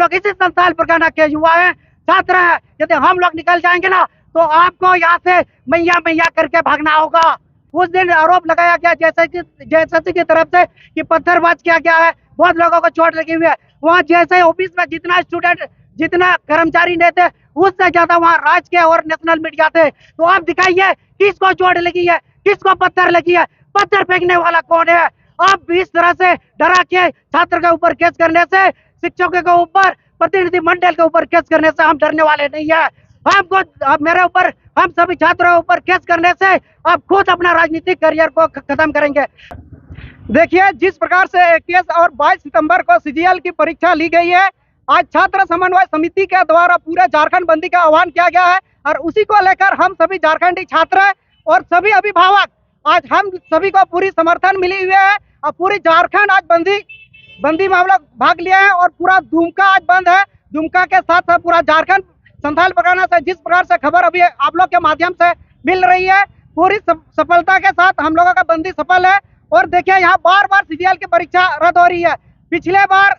लोग इसी संस्थान प्रकाना के युवा हैं, छात्र हैं। यदि हम लोग निकल जाएंगे ना तो आपको यहाँ से मैया मैया करके भागना होगा। उस दिन आरोप लगाया गया जेएसएससी की तरफ से कि पत्थरबाज किया गया है, बहुत लोगों को चोट लगी हुई है। वहाँ जैसे ऑफिस में जितना स्टूडेंट जितना कर्मचारी नहीं थे उससे ज्यादा वहाँ राजकीय और नेशनल मीडिया थे। तो आप दिखाइए किसको चोट लगी है, किसको पत्थर लगी है, पत्थर फेंकने वाला कौन है। आप इस तरह से डरा के छात्र के ऊपर केस करने से, शिक्षकों के ऊपर, प्रतिनिधि मंडल के ऊपर केस करने से हम डरने वाले नहीं है। हमको मेरे ऊपर, हम सभी छात्रों के ऊपर केस करने से आप खुद अपना राजनीतिक करियर को खत्म करेंगे। देखिए जिस प्रकार से 21 और 22 सितंबर को सीजीएल की परीक्षा ली गई है, आज छात्र समन्वय समिति के द्वारा पूरे झारखंड बंदी का आह्वान किया गया है और उसी को लेकर हम सभी झारखंडी छात्र और सभी अभिभावक आज हम सभी को पूरी समर्थन मिली हुई है और पूरी झारखंड आज बंदी में हम लोग भाग लिए हैं और पूरा दुमका आज बंद है। दुमका के साथ साथ पूरा झारखंड संथाल परगना से जिस प्रकार से खबर अभी आप लोग के माध्यम से मिल रही है, पूरी सफलता के साथ हम लोगों का बंदी सफल है। और देखिए यहाँ बार बार सीजीएल की परीक्षा रद्द हो रही है। पिछले बार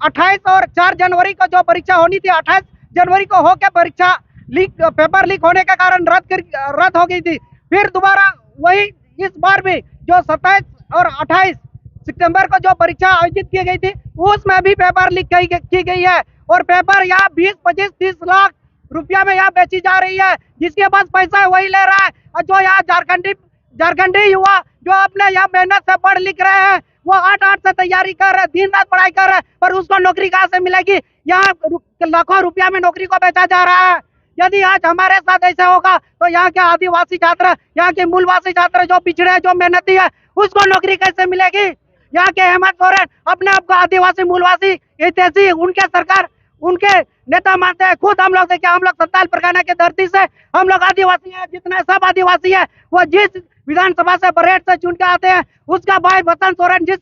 28 और 4 जनवरी को जो परीक्षा होनी थी, 28 जनवरी को होकर परीक्षा पेपर लीक होने के कारण रद्द हो गई थी। फिर दोबारा वही इस बार भी जो 27 और 28 सितंबर को जो परीक्षा आयोजित की गई थी उसमें भी पेपर लीक की गई है और पेपर यहाँ 20, 25, 30 लाख रुपया में यहाँ बेची जा रही है। जिसके पास पैसा है वही ले रहा है और जो यहाँ झारखंडी युवा जो अपने यहाँ मेहनत से पढ़ लिख रहे हैं वो 8 से तैयारी कर रहे हैं, दिन रात पढ़ाई कर रहे हैं, पर उसको नौकरी कहाँ से मिलेगी। यहाँ लाखों रुपया में नौकरी को बेचा जा रहा है। यदि आज हमारे साथ ऐसा होगा तो यहाँ के आदिवासी छात्र, यहाँ के मूलवासी छात्र जो पिछड़े जो मेहनती है उसको नौकरी कैसे मिलेगी। यहाँ के हेमंत सोरेन अपने आप को आदिवासी मूलवासी ऐतिहासिक उनके सरकार उनके नेता मानते हैं। खुद हम लोग देखिए, हम लोग संथाल परगना के धरती से हम लोग आदिवासी हैं, जितने सब आदिवासी है वो जिस विधानसभा से बरेट से चुन के आते हैं उसका भाई बसंत सोरेन जिस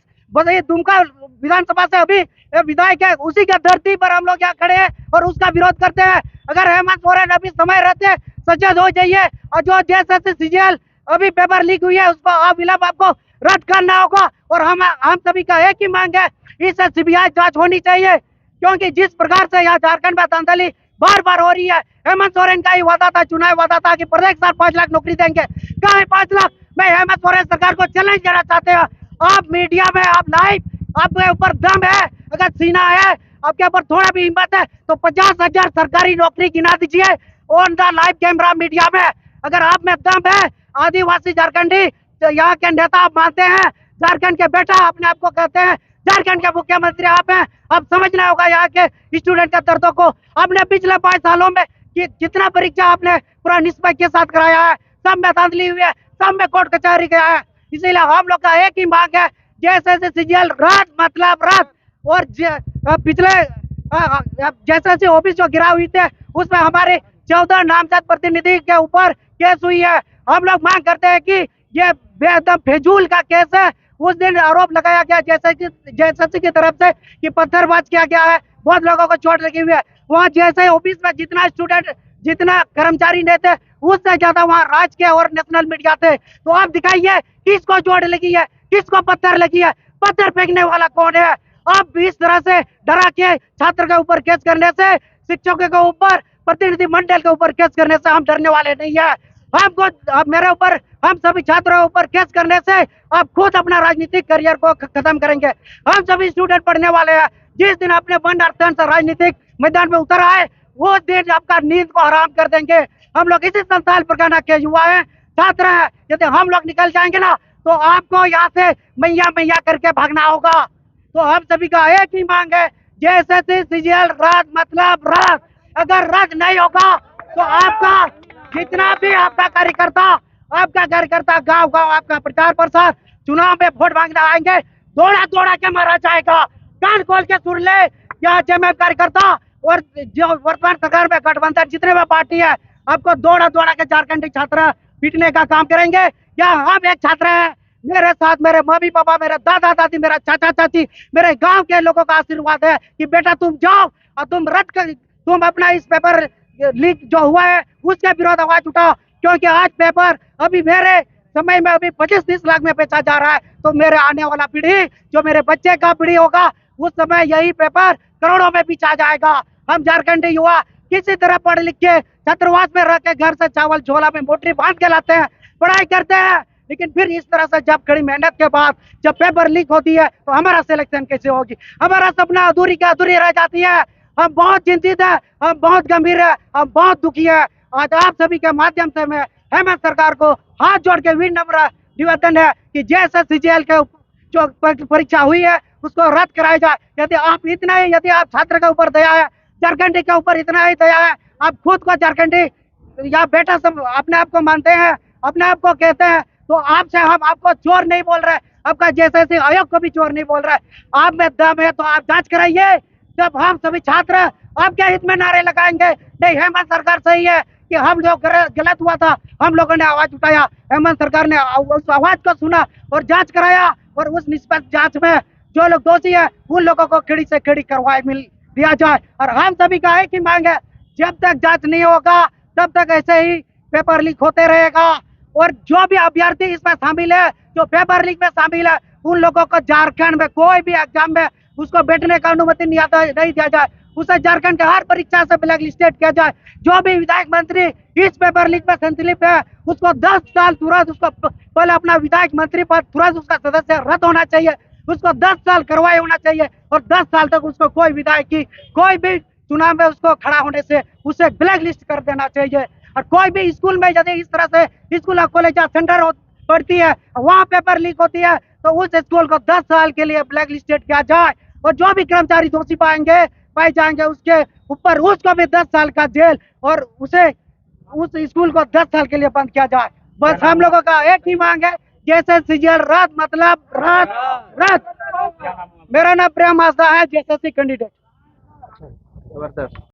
दुमका विधानसभा से अभी विधायक है उसी के धरती पर हम लोग यहाँ खड़े हैं और उसका विरोध करते हैं। अगर हेमंत सोरेन अभी समय रहते सचेत हो जाइए और जो जेएसएससी सीजीएल अभी पेपर लीक हुई है उसको अविलंब आपको रद्द करना होगा। और हम सभी का एक ही मांग है, इससे सीबीआई जांच होनी चाहिए, क्योंकि जिस प्रकार से यहाँ झारखंड में धांधली बार बार हो रही है। हेमंत सोरेन का ही वादा था, चुनाव वादा था कि प्रत्येक साल 5 लाख नौकरी देंगे। कहाँ है 5 लाख? मैं हेमंत सोरेन सरकार को चैलेंज करना चाहते हैं, आप मीडिया में, आप लाइव, आपके ऊपर दम है, अगर सीना है, आपके ऊपर थोड़ा भी हिम्मत है तो 50,000 सरकारी नौकरी गिना दीजिए on the live camera media में। अगर आप में दम है, आदिवासी झारखंडी तो यहाँ के नेता आप मानते हैं, झारखंड के बेटा अपने आप को कहते हैं, झारखंड के मुख्यमंत्री आप हैं, अब समझना होगा यहाँ के स्टूडेंट के दर्दों को। आपने पिछले 5 सालों में जितना परीक्षा आपने पूरा निष्पक्ष के साथ कराया है, सब में धांधली हुई है, सब में कोर्ट कचहरी गया है। इसीलिए हम लोग का एक ही मांग है, जैसे सीजीएल रद्द मतलब रद्द। और पिछले जैसे ऑफिस जो गिरा हुई थे उसमें हमारे 14 नामजद प्रतिनिधि के ऊपर केस हुई है। हम लोग मांग करते हैं कि ये बेदम फिजूल का केस है। उस दिन आरोप लगाया गया जेएसएससी की तरफ से कि पत्थरबाज किया गया है, बहुत लोगों को चोट लगी हुई है। वहाँ जैसे ऑफिस में जितना स्टूडेंट जितना कर्मचारी नहीं थे उससे ज्यादा वहाँ राजकीय और नेशनल मीडिया थे। तो आप दिखाइए किसको चोट लगी है, किसको पत्थर लगी है, पत्थर फेंकने वाला कौन है। आप इस तरह से डरा के छात्र के ऊपर केस करने से, शिक्षकों के ऊपर, प्रतिनिधि मंडल के ऊपर केस करने से हम डरने वाले नहीं है। मेरे ऊपर, हम सभी छात्रों के ऊपर केस करने से आप खुद अपना राजनीतिक करियर को खत्म करेंगे। हम सभी स्टूडेंट पढ़ने वाले हैं, जिस दिन अपने बंड अर्थन से राजनीतिक मैदान में उतर आए वो दिन आपका नींद को हराम कर देंगे। हम लोग इसी संथाल परगना के युवा हैं, छात्र हैं। यदि हम लोग निकल जाएंगे ना तो आपको यहाँ से मैया मैया करके भागना होगा। तो हम सभी का एक ही मांग है, जेएसएससी सीजीएल रद्द मतलब रद्द। अगर रद्द नहीं होगा तो आपका जितना भी आपका कार्यकर्ता गांव आपका प्रचार प्रसार चुनाव में वोट मांगने आएंगे, दौड़ा के मारा जाएगा। कान खोल के सुन ले, यहाँ जेएमएम कार्यकर्ता और जो वर्तमान सरकार में गठबंधन जितने भी पार्टी है आपको दौड़ा के झारखंडी छात्र पीटने का काम करेंगे। या हम एक छात्र है, मेरे साथ मेरे मम्मी पापा, मेरे दादा दादी, मेरा चाचा चाची, मेरे गांव के लोगों का आशीर्वाद है कि बेटा तुम जाओ और तुम अपना इस पेपर लीक जो हुआ है उसके विरोध आवाज उठाओ। क्योंकि आज पेपर अभी मेरे समय में अभी 25-30 लाख में बेचा जा रहा है, तो मेरे आने वाला पीढ़ी जो मेरे बच्चे का पीढ़ी होगा उस समय यही पेपर करोड़ों में बेचा जाएगा। हम झारखंडी युवा किसी तरह पढ़ लिख के छात्रावास में रह के घर से चावल झोला में मोटरी बांध के लाते हैं, पढ़ाई करते हैं, लेकिन फिर इस तरह से जब कड़ी मेहनत के बाद जब पेपर लीक होती है तो हमारा सिलेक्शन कैसे होगी? हमारा सपना अधूरी का अधूरी रह जाती है। हम बहुत चिंतित है, हम बहुत गंभीर है, हम बहुत दुखी है। आज आप सभी के माध्यम से मैं हेमंत सरकार को हाथ जोड़ के विनम्र निवेदन है कि जैसे सीजीएल के जो परीक्षा हुई है उसको रद्द कराया जाए। यदि आप छात्र के ऊपर दया है, झारखंडी के ऊपर इतना ही दया है, आप खुद को झारखंडी या बेटा सब अपने आप को मानते हैं, अपने आप को कहते हैं, तो आपसे हम आपको चोर नहीं बोल रहे, आपका जैसे आयोग को भी चोर नहीं बोल रहे। आप में दम है तो आप जांच कराइए। जब हम सभी छात्र आपके हित में नारे लगाएंगे नहीं हेमंत सरकार सही है कि हम लोग गलत हुआ था, हम लोगों ने आवाज उठाया, हेमंत सरकार ने उस आवाज को सुना और जांच कराया, और उस निष्पक्ष जांच में जो लोग दोषी है उन लोगों को खड़ी से खड़ी कार्रवाई मिल दिया जाए। और हम सभी का एक ही मांग है, जब तक जांच नहीं होगा तब तक ऐसे ही पेपर लीक होते रहेगा। और जो भी अभ्यर्थी इसमें शामिल है, जो पेपर लीक में शामिल है, उन लोगों को झारखंड में कोई भी एग्जाम में उसको बैठने का अनुमति नहीं दिया जाए, उसे झारखंड के हर परीक्षा से ब्लैक लिस्टेड किया जाए। जो भी विधायक मंत्री इस पेपर लीक में संलिप्त है उसको 10 साल तुरंत उसको पहले अपना विधायक मंत्री पद तुरंत उसका सदस्य रद्द होना चाहिए, उसको 10 साल कार्रवाई होना चाहिए, और 10 साल तक उसको कोई विधायक की कोई भी चुनाव में उसको खड़ा होने से उसे ब्लैक लिस्ट कर देना चाहिए। और कोई भी स्कूल में यदि इस तरह से स्कूल कॉलेज सेंटर पड़ती है, वहाँ पेपर लीक होती है, तो उस स्कूल को 10 साल के लिए ब्लैक लिस्टेड किया जाए। और जो भी कर्मचारी दोषी पाए जाएंगे उसके ऊपर उसको भी 10 साल का जेल, और उसे उस स्कूल को 10 साल के लिए बंद किया जाए। बस हम लोगों का एक ही मांग है, जैसे सीजीएल रद्द मतलब रद्द। मेरा नाम प्रेम आस्था है, जेएसएससी कैंडिडेट।